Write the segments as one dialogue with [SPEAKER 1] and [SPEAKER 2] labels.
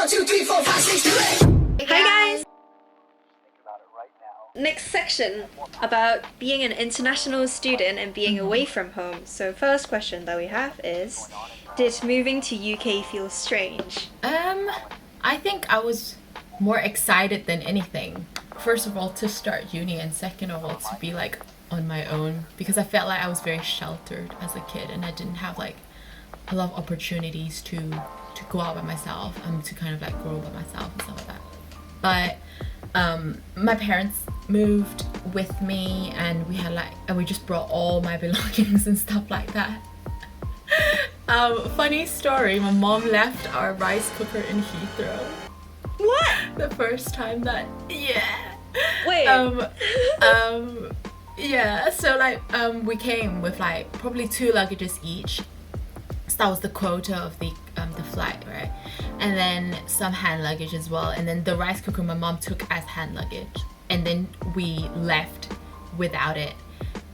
[SPEAKER 1] 1, 2, 3, 4, 5, 6, 7, 8.
[SPEAKER 2] Hi guys! Next section about being an international student and being away from home. So first question that we have is, did moving to UK feel strange?
[SPEAKER 3] I think I was more excited than anything. First of all, to start uni, and second of all, to be like on my own, because I felt like I was very sheltered as a kid and I didn't have like a lot of opportunities to go out by myself and to kind of like grow by myself and stuff like that. But my parents moved with me and we just brought all my belongings and stuff like that. Funny story, my mom left our rice cooker in Heathrow.
[SPEAKER 2] What?
[SPEAKER 3] The first time that, yeah.
[SPEAKER 2] Wait.
[SPEAKER 3] Yeah, so like we came with like probably 2 luggages each. So that was the quota of the flight, right? And then some hand luggage as well. And then the rice cooker my mom took as hand luggage. And then we left without it.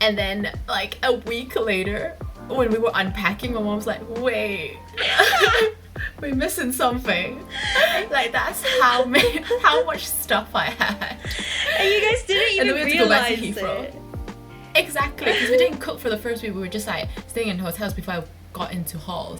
[SPEAKER 3] And then like a week later, when we were unpacking, my mom was like, wait, we're missing something. Like that's how much stuff I had.
[SPEAKER 2] And you guys didn't even
[SPEAKER 3] and then we had to go back to
[SPEAKER 2] realize
[SPEAKER 3] Heathrow.
[SPEAKER 2] it.
[SPEAKER 3] Exactly, because we didn't cook for the first week. We were just like staying in hotels before I got into halls.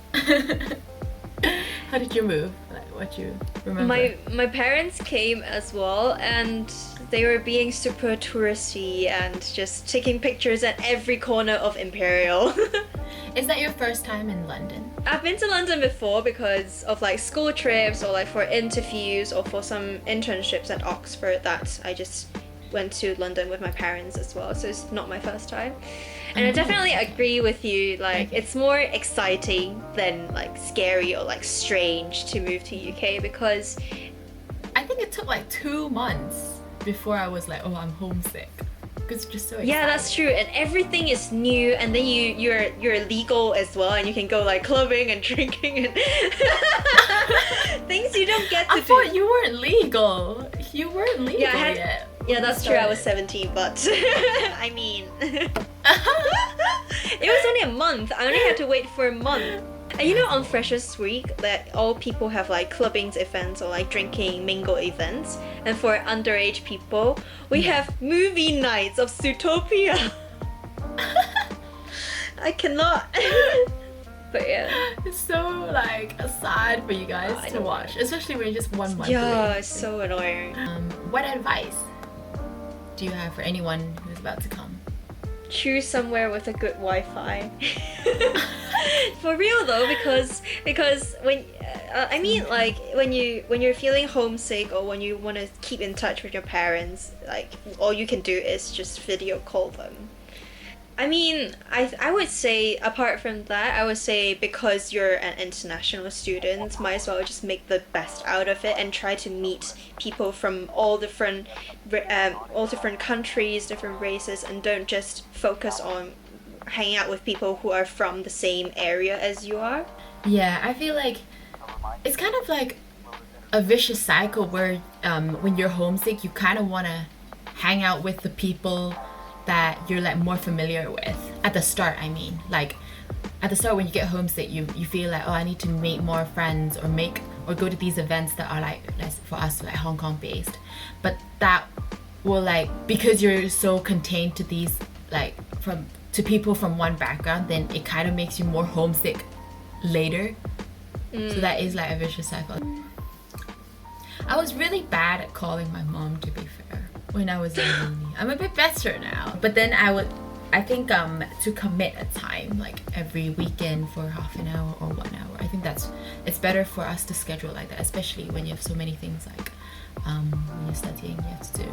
[SPEAKER 3] How did you move? Like, what you remember?
[SPEAKER 2] My parents came as well, and they were being super touristy and just taking pictures at every corner of Imperial.
[SPEAKER 3] Is that your first time in London?
[SPEAKER 2] I've been to London before because of like school trips or like for interviews or for some internships at Oxford that I just went to London with my parents as well, so it's not my first time. And I definitely agree with you, like it's more exciting than like scary or like strange to move to UK, because
[SPEAKER 3] I think it took like 2 months before I was like, oh, I'm homesick. Because it's just so exciting.
[SPEAKER 2] Yeah, that's true, and everything is new, and then you're legal as well, and you can go like clubbing and drinking and things you don't get to do.
[SPEAKER 3] I thought you weren't legal. You weren't legal yet.
[SPEAKER 2] Yeah, that's true. I was 17, but I mean, it was only a month. I only had to wait for a month. And you know, on Freshers Week, that all people have like clubbing events or like drinking mingle events, and for underage people, we have movie nights of Zootopia. I cannot. But yeah,
[SPEAKER 3] it's so like sad for you guys to watch, especially when you're just 1 month away.
[SPEAKER 2] Yeah, it's so annoying.
[SPEAKER 3] What advice do you have for anyone who's about to come?
[SPEAKER 2] Choose somewhere with a good Wi-Fi. For real though, because when I mean like when you're feeling homesick or when you want to keep in touch with your parents, like all you can do is just video call them. I mean, I would say, apart from that, I would say because you're an international student, might as well just make the best out of it and try to meet people from all different countries, different races, and don't just focus on hanging out with people who are from the same area as you are.
[SPEAKER 3] Yeah, I feel like it's kind of like a vicious cycle where when you're homesick, you kind of want to hang out with the people that you're like more familiar with at the start. I mean, like at the start when you get homesick, you feel like, oh, I need to make more friends or go to these events that are like for us like Hong Kong based, but that will like, because you're so contained to these like to people from one background, then it kind of makes you more homesick later. So that is like a vicious cycle. I was really bad at calling my mom, to be fair, when I was in uni. I'm a bit better now, but then I think to commit a time like every weekend for half an hour or 1 hour, I think it's better for us to schedule like that, especially when you have so many things like when you're studying you have to do.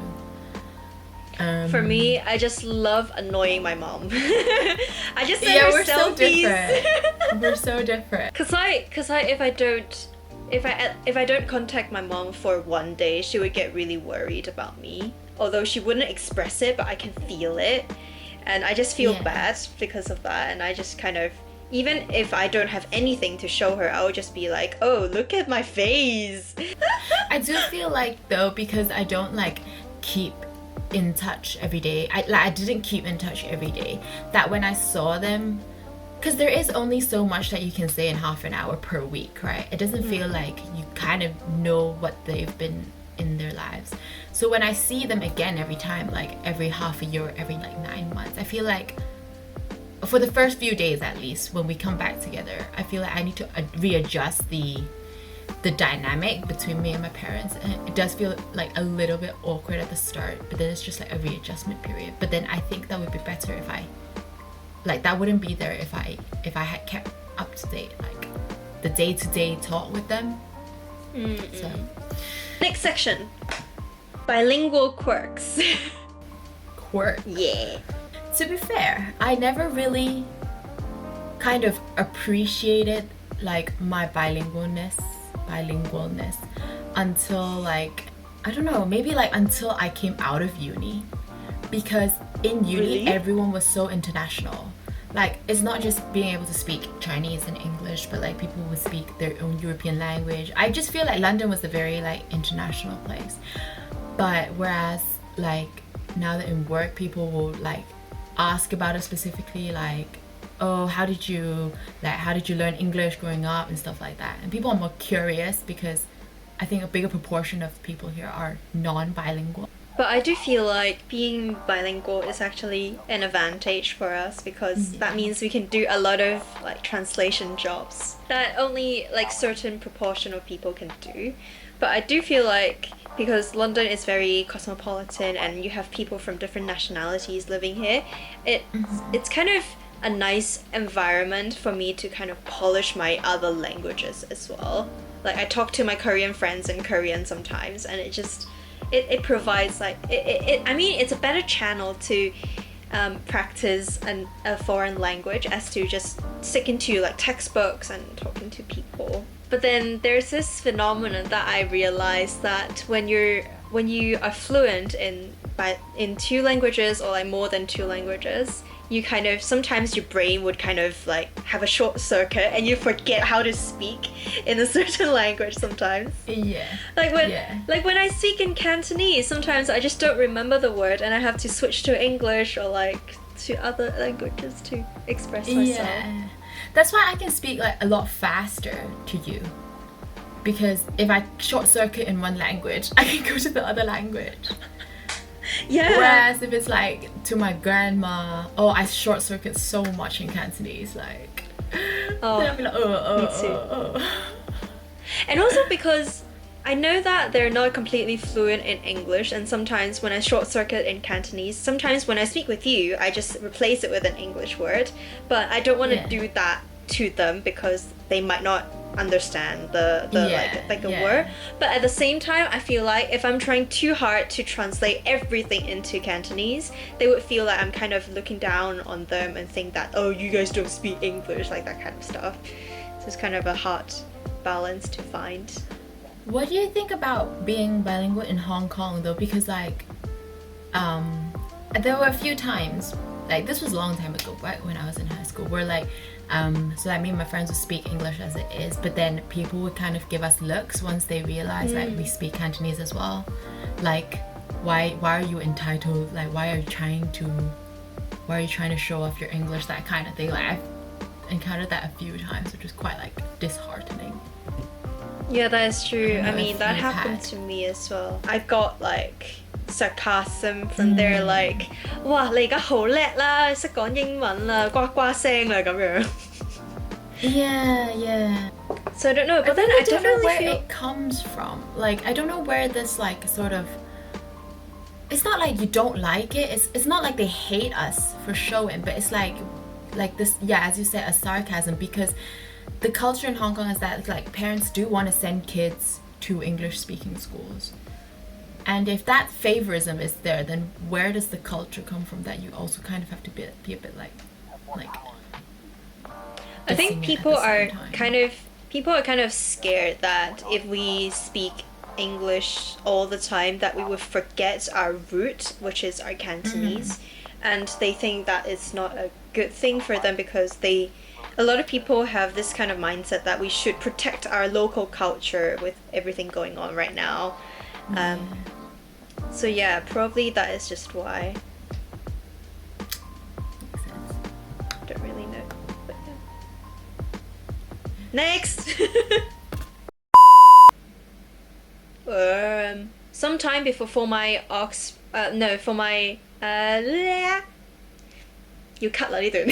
[SPEAKER 2] For me, I just love annoying my mom. I just send her
[SPEAKER 3] we're
[SPEAKER 2] selfies.
[SPEAKER 3] so different. We're so different.
[SPEAKER 2] Cause if I don't contact my mom for 1 day, she would get really worried about me. Although she wouldn't express it, but I can feel it, and I just feel bad because of that. And I just kind of, even if I don't have anything to show her, I would just be like, oh, look at my face.
[SPEAKER 3] I do feel like though, because I don't like keep in touch every day, I didn't keep in touch every day, that when I saw them because there is only so much that you can say in half an hour per week, right? It doesn't feel like you kind of know what they've been in their lives. So when I see them again every time, like every half a year or every like 9 months, I feel like for the first few days at least, when we come back together, I feel like I need to readjust the dynamic between me and my parents, and it does feel like a little bit awkward at the start, but then it's just like a readjustment period. But then I think that would be better if I like that wouldn't be there if I had kept up to date like the day-to-day talk with them. So
[SPEAKER 2] Next section, bilingual quirks.
[SPEAKER 3] quirk.
[SPEAKER 2] Yeah.
[SPEAKER 3] To be fair, I never really kind of appreciated like my bilingualness until like, I don't know, maybe like until I came out of uni, because in uni
[SPEAKER 2] Really?
[SPEAKER 3] everyone was so international. Like, it's not just being able to speak Chinese and English, but like people would speak their own European language. I just feel like London was a very like international place. But whereas like now that in work, people will like ask about it specifically, like, oh, how did you learn English growing up and stuff like that. And people are more curious because I think a bigger proportion of people here are non-bilingual.
[SPEAKER 2] But I do feel like being bilingual is actually an advantage for us, because that means we can do a lot of like translation jobs that only like certain proportion of people can do. But I do feel like because London is very cosmopolitan and you have people from different nationalities living here, it's kind of a nice environment for me to kind of polish my other languages as well. Like, I talk to my Korean friends in Korean sometimes, and it provides like I mean, it's a better channel to practice a foreign language as to just sticking to like textbooks and talking to people. But then there's this phenomenon that I realized, that when you are fluent in two languages or like more than two languages, you kind of, sometimes your brain would kind of like have a short circuit and you forget how to speak in a certain language sometimes.
[SPEAKER 3] Yeah.
[SPEAKER 2] Like when I speak in Cantonese, sometimes I just don't remember the word and I have to switch to English or like to other languages to express myself.
[SPEAKER 3] Yeah. That's why I can speak like a lot faster to you. Because if I short circuit in one language, I can go to the other language.
[SPEAKER 2] Yeah.
[SPEAKER 3] Whereas if it's like to my grandma, I short circuit so much in Cantonese, like then I'll be like,
[SPEAKER 2] me too. And also because I know that they're not completely fluent in English, and sometimes when I short circuit in Cantonese, sometimes when I speak with you, I just replace it with an English word. But I don't want to do that to them because they might not understand the word. But at the same time, I feel like if I'm trying too hard to translate everything into Cantonese, they would feel like I'm kind of looking down on them and think that, oh, you guys don't speak English, like that kind of stuff. So it's kind of a hard balance to find.
[SPEAKER 3] What do you think about being bilingual in Hong Kong though? Because like there were a few times, like this was a long time ago, right, when I was in high school, where like so like me and my friends would speak English as it is, but then people would kind of give us looks once they realize like we speak Cantonese as well. Like, why are you entitled? Like, why are you trying to show off your English? That kind of thing. Like, I've encountered that a few times, which is quite like disheartening.
[SPEAKER 2] Yeah, that is true. I
[SPEAKER 3] know
[SPEAKER 2] mean,
[SPEAKER 3] if
[SPEAKER 2] that
[SPEAKER 3] you've
[SPEAKER 2] happened
[SPEAKER 3] had-
[SPEAKER 2] to me as well. I got like sarcasm from there, like, 哇，你而家好叻啦，識講英文啦，呱呱聲啦咁樣。
[SPEAKER 3] Yeah.
[SPEAKER 2] So I don't know, but then I
[SPEAKER 3] don't know
[SPEAKER 2] definitely
[SPEAKER 3] where
[SPEAKER 2] feel
[SPEAKER 3] it comes from. Like, I don't know where this like sort of. It's not like you don't like it. It's not like they hate us for showing, but it's like this. Yeah, as you said, a sarcasm, because the culture in Hong Kong is that like parents do want to send kids to English-speaking schools, and if that favorism is there, then where does the culture come from that you also kind of have to be a bit like.
[SPEAKER 2] I think
[SPEAKER 3] dissing it at
[SPEAKER 2] people
[SPEAKER 3] the
[SPEAKER 2] are
[SPEAKER 3] same time.
[SPEAKER 2] kind of scared that if we speak English all the time, that we would forget our root, which is our Cantonese, and they think that it's not a good thing for them because a lot of people have this kind of mindset that we should protect our local culture with everything going on right now. So yeah, probably that is just why.
[SPEAKER 3] Makes sense.
[SPEAKER 2] Don't really know. But yeah. Next. Sometime before for my no for my you cut lah 呢段